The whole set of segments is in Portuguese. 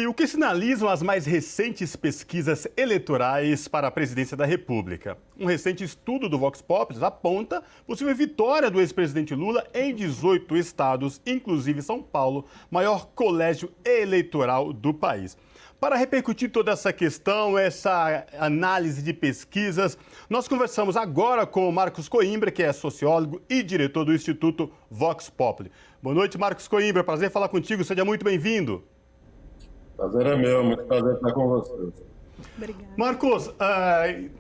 E o que sinalizam as mais recentes pesquisas eleitorais para a presidência da República? Um recente estudo do Vox Populi aponta possível vitória do ex-presidente Lula em 18 estados, inclusive São Paulo, maior colégio eleitoral do país. Para repercutir toda essa questão, essa análise de pesquisas, nós conversamos agora com o Marcos Coimbra, que é sociólogo e diretor do Instituto Vox Populi. Boa noite, Marcos Coimbra. Prazer falar contigo. Seja muito bem-vindo. Prazer é meu, muito prazer estar com vocês. Obrigada. Marcos,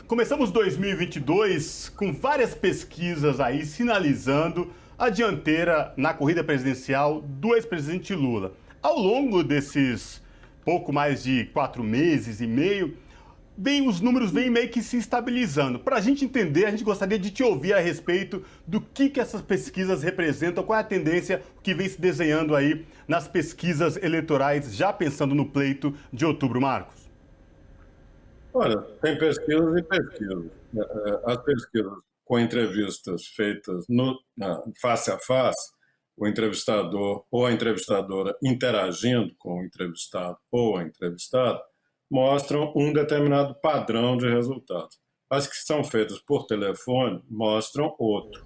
começamos 2022 com várias pesquisas aí sinalizando a dianteira na corrida presidencial do ex-presidente Lula. Ao longo desses pouco mais de 4 meses e meio, os números vêm meio que se estabilizando. Para a gente entender, a gente gostaria de te ouvir a respeito do que essas pesquisas representam, qual é a tendência que vem se desenhando aí nas pesquisas eleitorais, já pensando no pleito de outubro, Marcos. Olha, tem pesquisas e pesquisas. As pesquisas com entrevistas feitas face a face, o entrevistador ou a entrevistadora interagindo com o entrevistado ou a entrevistada, mostram um determinado padrão de resultados. As que são feitas por telefone mostram outro.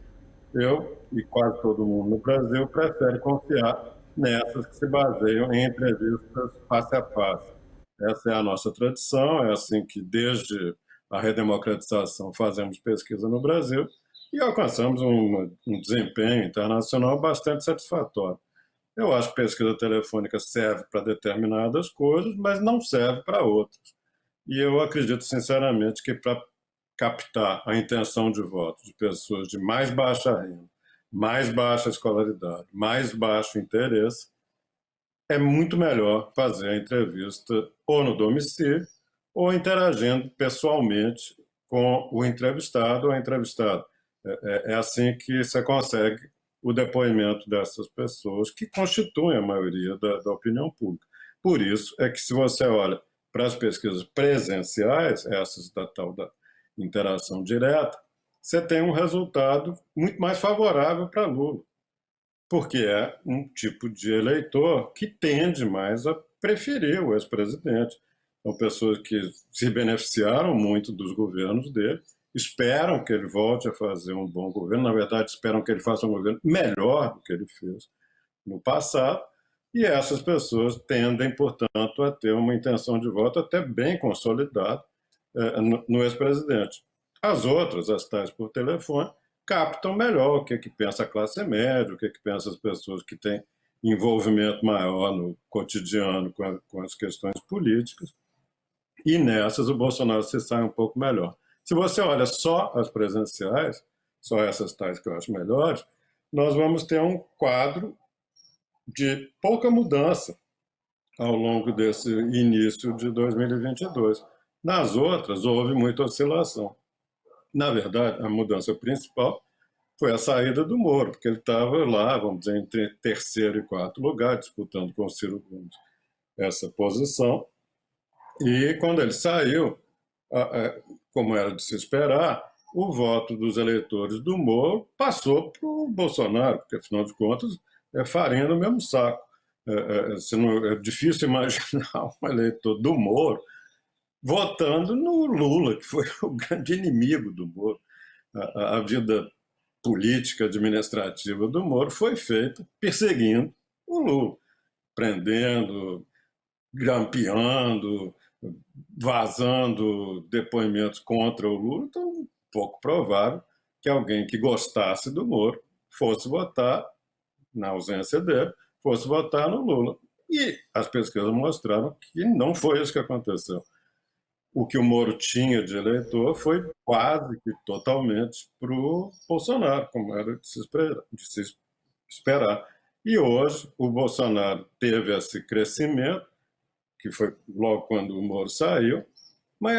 Eu e quase todo mundo no Brasil prefere confiar nessas que se baseiam em entrevistas face a face. Essa é a nossa tradição, é assim que desde a redemocratização fazemos pesquisa no Brasil e alcançamos um desempenho internacional bastante satisfatório. Eu acho que pesquisa telefônica serve para determinadas coisas, mas não serve para outras. E eu acredito, sinceramente, que para captar a intenção de voto de pessoas de mais baixa renda, mais baixa escolaridade, mais baixo interesse, é muito melhor fazer a entrevista ou no domicílio ou interagindo pessoalmente com o entrevistado ou a entrevistada. É assim que você consegue o depoimento dessas pessoas que constituem a maioria da opinião pública. Por isso é que se você olha para as pesquisas presenciais, essas da tal da interação direta, você tem um resultado muito mais favorável para Lula, porque é um tipo de eleitor que tende mais a preferir o ex-presidente. São pessoas que se beneficiaram muito dos governos dele, esperam que ele volte a fazer um bom governo, na verdade esperam que ele faça um governo melhor do que ele fez no passado, e essas pessoas tendem, portanto, a ter uma intenção de voto até bem consolidada no ex-presidente. As outras, as tais por telefone, captam melhor o que pensa a classe média, o que pensa as pessoas que têm envolvimento maior no cotidiano com as questões políticas, e nessas o Bolsonaro se sai um pouco melhor. Se você olha só as presenciais, só essas tais que eu acho melhores, nós vamos ter um quadro de pouca mudança ao longo desse início de 2022. Nas outras, houve muita oscilação. Na verdade, a mudança principal foi a saída do Moro, porque ele estava lá, vamos dizer, entre terceiro e quarto lugar, disputando com o Ciro Gomes essa posição. E quando ele saiu, como era de se esperar, o voto dos eleitores do Moro passou para o Bolsonaro, porque, afinal de contas, é farinha no mesmo saco. É difícil imaginar um eleitor do Moro votando no Lula, que foi o grande inimigo do Moro. A vida política administrativa do Moro foi feita perseguindo o Lula, prendendo, grampeando, vazando depoimentos contra o Lula. Então, pouco provável que alguém que gostasse do Moro fosse votar, na ausência dele, fosse votar no Lula. E as pesquisas mostraram que não foi isso que aconteceu. O que o Moro tinha de eleitor foi quase que totalmente para o Bolsonaro, como era de se esperar. E hoje o Bolsonaro teve esse crescimento, que foi logo quando o Moro saiu, mas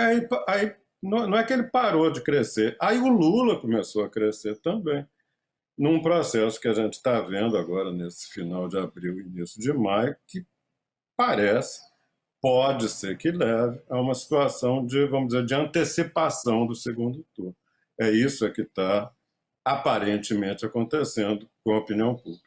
aí não é que ele parou de crescer, aí o Lula começou a crescer também, num processo que a gente está vendo agora nesse final de abril, início de maio, que pode ser que leve a uma situação de, vamos dizer, de antecipação do segundo turno. É isso que está aparentemente acontecendo com a opinião pública.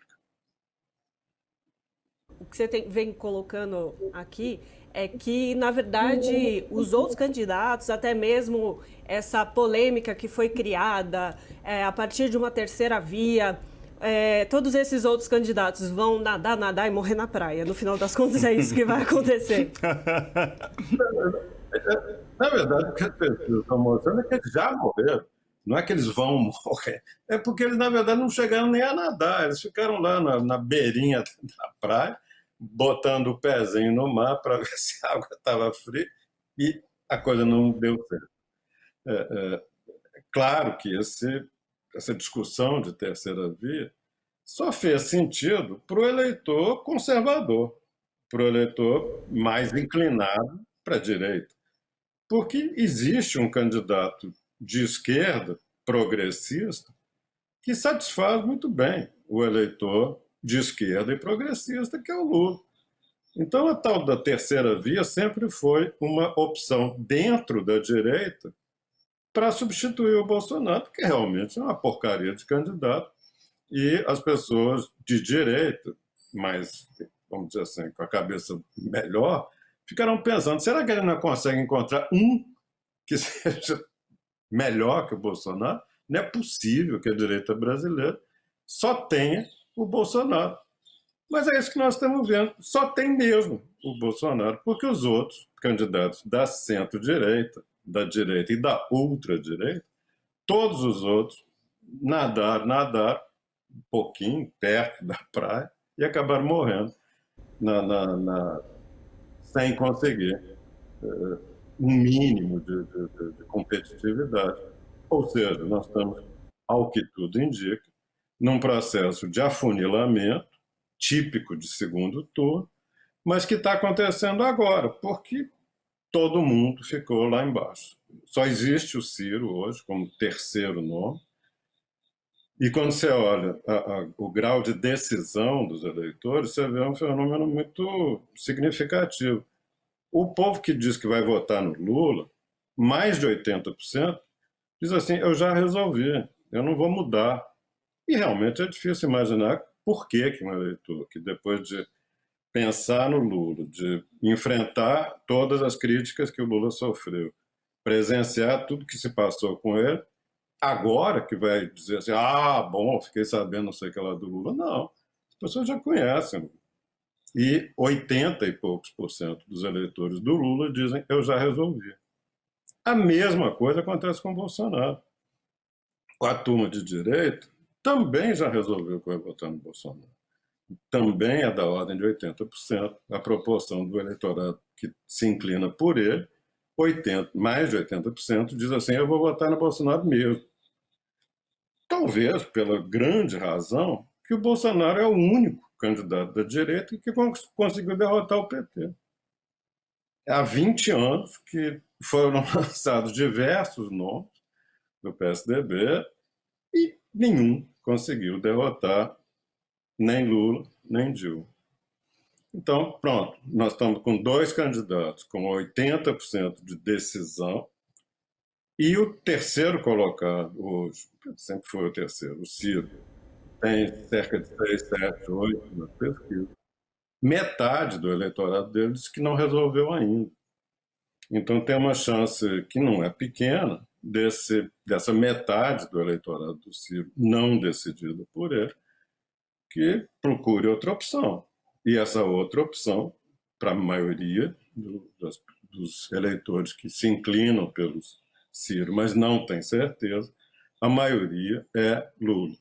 O que você vem colocando aqui é que, na verdade, os outros candidatos, até mesmo essa polêmica que foi criada a partir de uma terceira via, todos esses outros candidatos vão nadar e morrer na praia. No final das contas, é isso que vai acontecer. Na verdade, o que as pessoas estão mostrando é que eles já morreram. Não é que eles vão morrer. É porque eles, na verdade, não chegaram nem a nadar. Eles ficaram lá na beirinha da praia, botando o pezinho no mar para ver se a água estava fria e a coisa não deu certo. Claro que essa discussão de terceira via só fez sentido para o eleitor conservador, para o eleitor mais inclinado para a direita. Porque existe um candidato de esquerda, progressista, que satisfaz muito bem o eleitor de esquerda e progressista, que é o Lula. Então, a tal da terceira via sempre foi uma opção dentro da direita para substituir o Bolsonaro, que realmente é uma porcaria de candidato, e as pessoas de direita, mais, vamos dizer assim, com a cabeça melhor, ficaram pensando, será que ele não consegue encontrar um que seja melhor que o Bolsonaro? Não é possível que a direita brasileira só tenha o Bolsonaro. Mas é isso que nós estamos vendo, só tem mesmo o Bolsonaro, porque os outros candidatos da centro-direita, da direita e da ultradireita, todos os outros nadaram um pouquinho perto da praia e acabaram morrendo sem conseguir um mínimo de competitividade. Ou seja, nós estamos, ao que tudo indica, num processo de afunilamento típico de segundo turno, mas que está acontecendo agora, porque todo mundo ficou lá embaixo. Só existe o Ciro hoje como terceiro nome, e quando você olha o grau de decisão dos eleitores, você vê um fenômeno muito significativo. O povo que diz que vai votar no Lula, mais de 80%, diz assim, eu já resolvi, eu não vou mudar. E realmente é difícil imaginar por que um eleitor que depois de pensar no Lula, de enfrentar todas as críticas que o Lula sofreu, presenciar tudo que se passou com ele, agora que vai dizer assim, bom, fiquei sabendo não sei o que lá do Lula. Não, as pessoas já conhecem. E 80 e poucos por cento dos eleitores do Lula dizem, eu já resolvi. A mesma coisa acontece com o Bolsonaro. A turma de direita também já resolveu que vai votar no Bolsonaro. Também é da ordem de 80%. A proporção do eleitorado que se inclina por ele, mais de 80% diz assim, eu vou votar no Bolsonaro mesmo. Talvez pela grande razão que o Bolsonaro é o único candidato da direita que conseguiu derrotar o PT. Há 20 anos que foram lançados diversos nomes do PSDB e nenhum conseguiu derrotar nem Lula, nem Dilma. Então, pronto, nós estamos com dois candidatos com 80% de decisão e o terceiro colocado hoje, sempre foi o terceiro, o Ciro, tem cerca de 6, 7, 8 na pesquisa. Metade do eleitorado deles que não resolveu ainda. Então tem uma chance que não é pequena dessa metade do eleitorado do Ciro não decidida por ele, que procure outra opção. E essa outra opção, para a maioria dos eleitores que se inclinam pelo Ciro, mas não tem certeza, a maioria é Lula.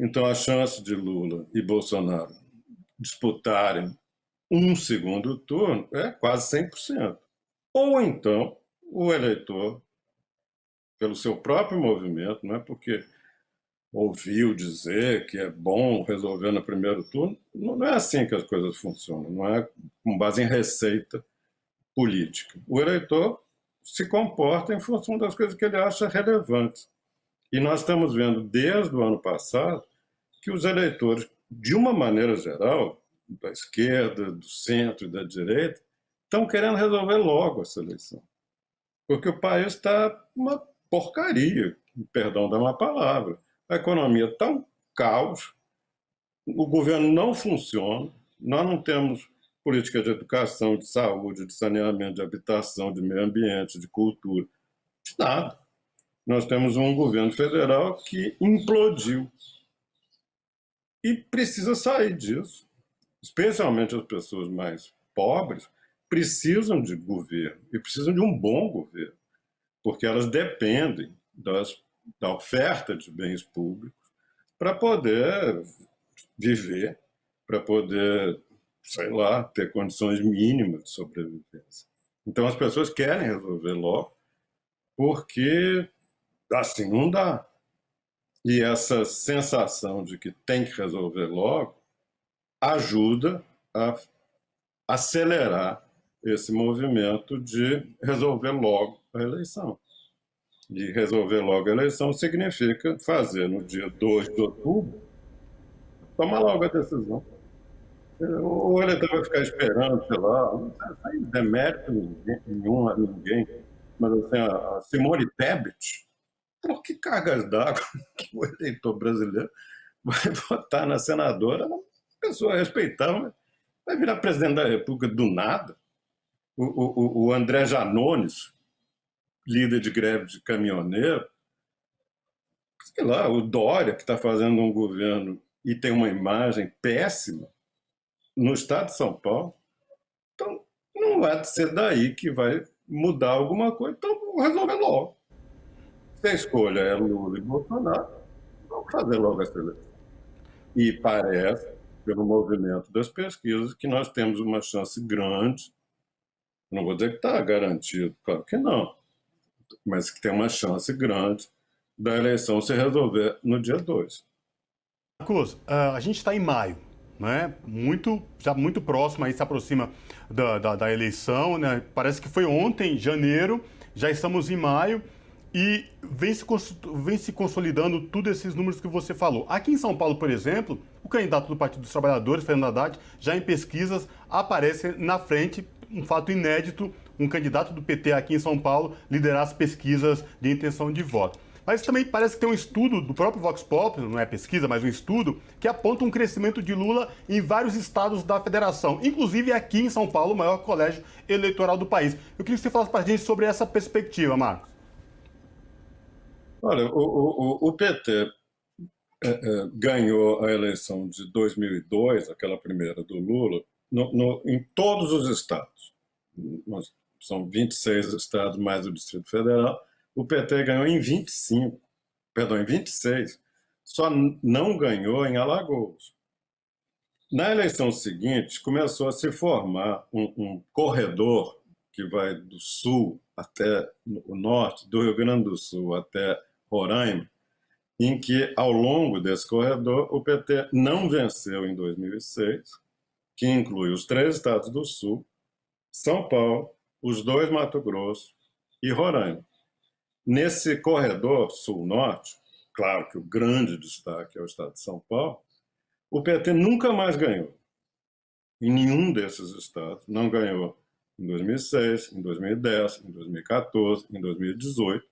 Então a chance de Lula e Bolsonaro disputarem um segundo turno é quase 100%. Ou então o eleitor, pelo seu próprio movimento, não é porque ouviu dizer que é bom resolver no primeiro turno, não é assim que as coisas funcionam, não é com base em receita política. O eleitor se comporta em função das coisas que ele acha relevantes. E nós estamos vendo desde o ano passado que os eleitores, de uma maneira geral, da esquerda, do centro e da direita, estão querendo resolver logo essa eleição. Porque o país está uma porcaria, perdão da má palavra. A economia está um caos, o governo não funciona, nós não temos política de educação, de saúde, de saneamento, de habitação, de meio ambiente, de cultura, de nada. Nós temos um governo federal que implodiu e precisa sair disso. Especialmente as pessoas mais pobres precisam de governo e precisam de um bom governo, porque elas dependem da oferta de bens públicos para poder viver, para poder, sei lá, ter condições mínimas de sobrevivência. Então as pessoas querem resolver logo, porque assim não dá. E essa sensação de que tem que resolver logo ajuda a acelerar esse movimento de resolver logo a eleição. E resolver logo a eleição significa fazer no dia 2 de outubro, tomar logo a decisão. Ou ele vai ficar esperando, sei lá, não tem demérito nenhum a ninguém, mas assim, a Simone Tebet, por que cargas d'água que o eleitor brasileiro vai votar na senadora? Uma pessoa respeitável, vai virar presidente da República do nada. O André Janones, líder de greve de caminhoneiro, sei lá, o Dória, que está fazendo um governo e tem uma imagem péssima no estado de São Paulo. Então, não vai ser daí que vai mudar alguma coisa. Então, vamos resolver logo. Se a escolha é Lula e Bolsonaro, vamos fazer logo essa eleição. E parece, pelo movimento das pesquisas, que nós temos uma chance grande, não vou dizer que está garantido, claro que não, mas que tem uma chance grande da eleição se resolver no dia 2. Marcos, a gente está em maio, né? Já muito próximo, aí se aproxima da eleição, né? Parece que foi ontem, janeiro, já estamos em maio e vem se consolidando todos esses números que você falou. Aqui em São Paulo, por exemplo, o candidato do Partido dos Trabalhadores, Fernando Haddad, já em pesquisas aparece na frente, um fato inédito, um candidato do PT aqui em São Paulo liderar as pesquisas de intenção de voto. Mas também parece que tem um estudo do próprio Vox Populi, não é pesquisa, mas um estudo, que aponta um crescimento de Lula em vários estados da federação, inclusive aqui em São Paulo, o maior colégio eleitoral do país. Eu queria que você falasse para a gente sobre essa perspectiva, Marcos. Olha, o PT ganhou a eleição de 2002, aquela primeira do Lula, em todos os estados. São 26 estados mais o Distrito Federal. O PT ganhou em 26. Só não ganhou em Alagoas. Na eleição seguinte, começou a se formar um corredor que vai do sul até o norte, do Rio Grande do Sul até Roraima, em que, ao longo desse corredor, o PT não venceu em 2006, que inclui os 3 estados do sul, São Paulo, os 2 Mato Grosso e Roraima. Nesse corredor sul-norte, claro que o grande destaque é o estado de São Paulo, o PT nunca mais ganhou. Em nenhum desses estados. Não ganhou em 2006, em 2010, em 2014, em 2018.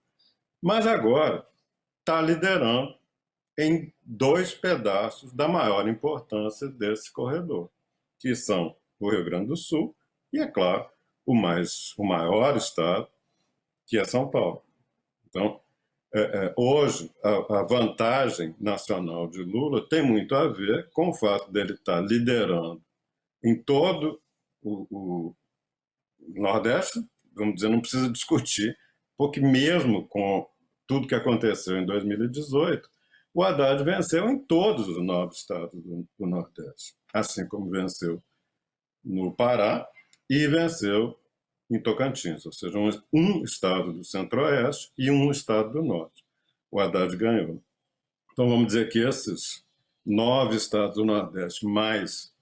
Mas agora está liderando em 2 pedaços da maior importância desse corredor, que são o Rio Grande do Sul e, é claro, o maior estado, que é São Paulo. Então, hoje, a vantagem nacional de Lula tem muito a ver com o fato dele estar liderando em todo o Nordeste, vamos dizer, não precisa discutir, porque mesmo com tudo que aconteceu em 2018, o Haddad venceu em todos os 9 estados do Nordeste, assim como venceu no Pará e venceu em Tocantins, ou seja, um estado do Centro-Oeste e um estado do Norte. O Haddad ganhou. Então vamos dizer que esses 9 estados do Nordeste, mais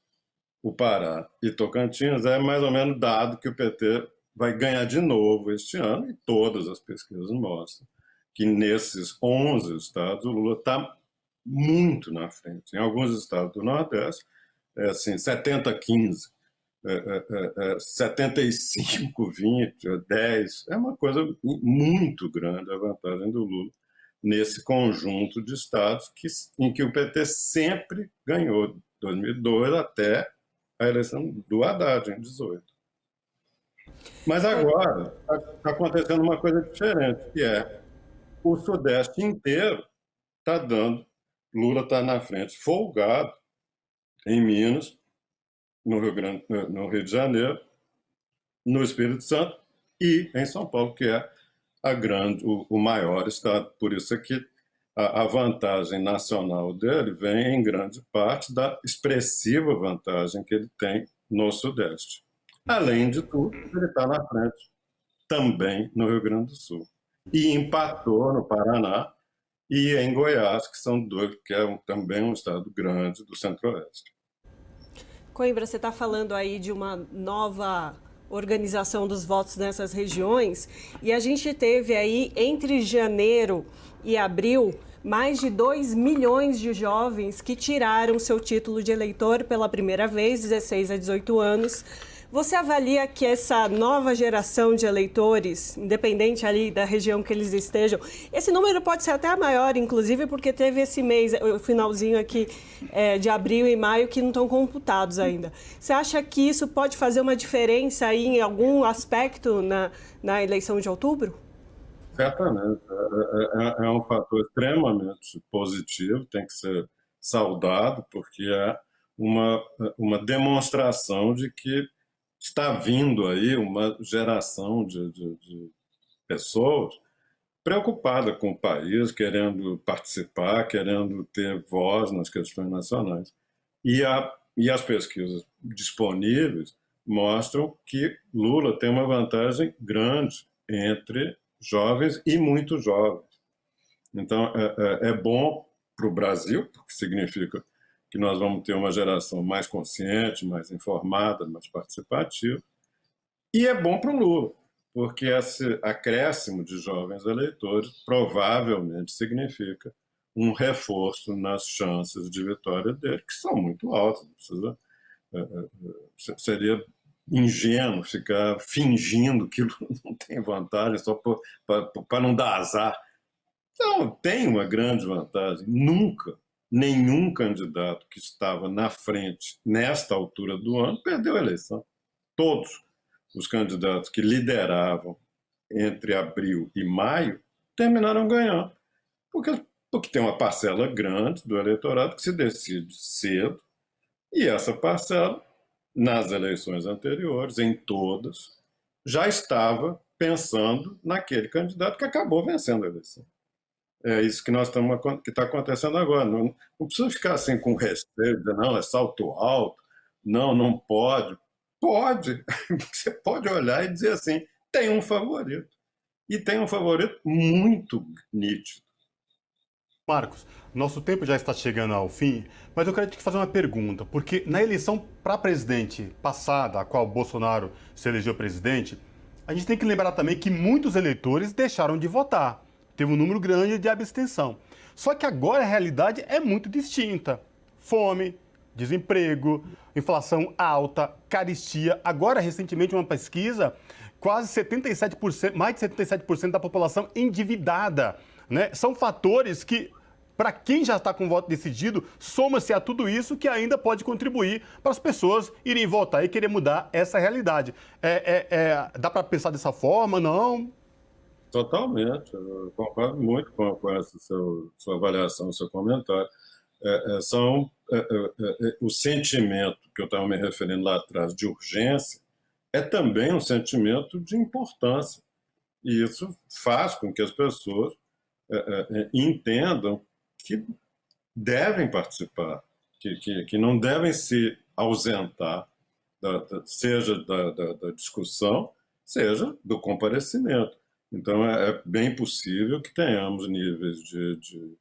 o Pará e Tocantins, é mais ou menos dado que o PT vai ganhar de novo este ano, e todas as pesquisas mostram que nesses 11 estados o Lula está muito na frente. Em alguns estados do Nordeste, assim, 70-15, 75-20, 10, é uma coisa muito grande a vantagem do Lula nesse conjunto de estados em que o PT sempre ganhou, 2002 até a eleição do Haddad, em 18. Mas agora está acontecendo uma coisa diferente, que é o Sudeste inteiro está dando, Lula está na frente, folgado, em Minas, no Rio de Janeiro, no Espírito Santo e em São Paulo, que é o maior estado. Por isso é que a vantagem nacional dele vem em grande parte da expressiva vantagem que ele tem no Sudeste. Além de tudo, ele está na frente também no Rio Grande do Sul. E empatou no Paraná e em Goiás, que são dois, que é também um estado grande do Centro-Oeste. Coimbra, você está falando aí de uma nova organização dos votos nessas regiões, e a gente teve aí, entre janeiro e abril, mais de 2 milhões de jovens que tiraram seu título de eleitor pela primeira vez, 16 a 18 anos. Você avalia que essa nova geração de eleitores, independente ali da região que eles estejam, esse número pode ser até maior, inclusive porque teve esse mês, o finalzinho aqui de abril e maio, que não estão computados ainda. Você acha que isso pode fazer uma diferença aí em algum aspecto na eleição de outubro? Certamente. É um fator extremamente positivo, tem que ser saudado, porque é uma demonstração de que está vindo aí uma geração de pessoas preocupada com o país, querendo participar, querendo ter voz nas questões nacionais. E as pesquisas disponíveis mostram que Lula tem uma vantagem grande entre jovens e muito jovens. Então, é bom para o Brasil, porque significa que nós vamos ter uma geração mais consciente, mais informada, mais participativa. E é bom para o Lula, porque esse acréscimo de jovens eleitores provavelmente significa um reforço nas chances de vitória dele, que são muito altas. Seria ingênuo ficar fingindo que não tem vantagem só para não dar azar. Então, tem uma grande vantagem. Nunca nenhum candidato que estava na frente nesta altura do ano perdeu a eleição. Todos os candidatos que lideravam entre abril e maio terminaram ganhando. Porque tem uma parcela grande do eleitorado que se decide cedo, e essa parcela, nas eleições anteriores, em todas, já estava pensando naquele candidato que acabou vencendo a eleição. É isso que que está acontecendo agora. Não precisa ficar assim com receio, dizer, não, é salto alto, não pode. Pode. Você pode olhar e dizer assim, tem um favorito. E tem um favorito muito nítido. Marcos, nosso tempo já está chegando ao fim, mas eu quero te fazer uma pergunta, porque na eleição para presidente passada, a qual Bolsonaro se elegeu presidente, a gente tem que lembrar também que muitos eleitores deixaram de votar. Teve um número grande de abstenção. Só que agora a realidade é muito distinta. Fome, desemprego, inflação alta, carestia. Agora, recentemente, uma pesquisa, quase 77%, mais de 77% da população endividada. Né? São fatores que, para quem já está com o voto decidido, soma-se a tudo isso que ainda pode contribuir para as pessoas irem votar e querer mudar essa realidade. Dá para pensar dessa forma? Não? Totalmente. Eu concordo muito com essa sua avaliação, seu comentário. O sentimento que eu estava me referindo lá atrás de urgência é também um sentimento de importância. E isso faz com que as pessoas entendam que devem participar, que não devem se ausentar, seja da discussão, seja do comparecimento. Então, é bem possível que tenhamos níveis de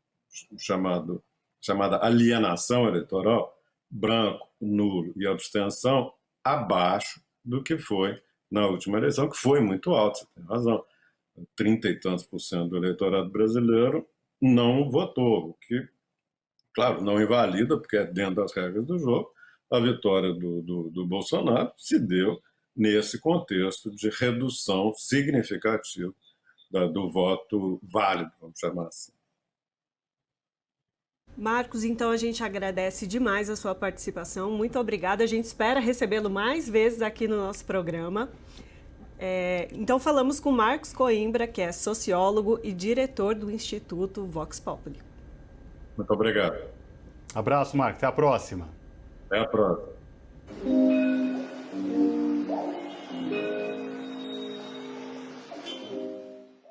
chamada alienação eleitoral, branco, nulo e abstenção, abaixo do que foi na última eleição, que foi muito alto, você tem razão. 30 e tantos % do eleitorado brasileiro não votou, o que, claro, não invalida, porque é dentro das regras do jogo, a vitória do Bolsonaro se deu nesse contexto de redução significativa do voto válido, vamos chamar assim. Marcos, então a gente agradece demais a sua participação. Muito obrigada. A gente espera recebê-lo mais vezes aqui no nosso programa. Então falamos com Marcos Coimbra, que é sociólogo e diretor do Instituto Vox Populi. Muito obrigado. Abraço, Marcos. Até a próxima. Até a próxima.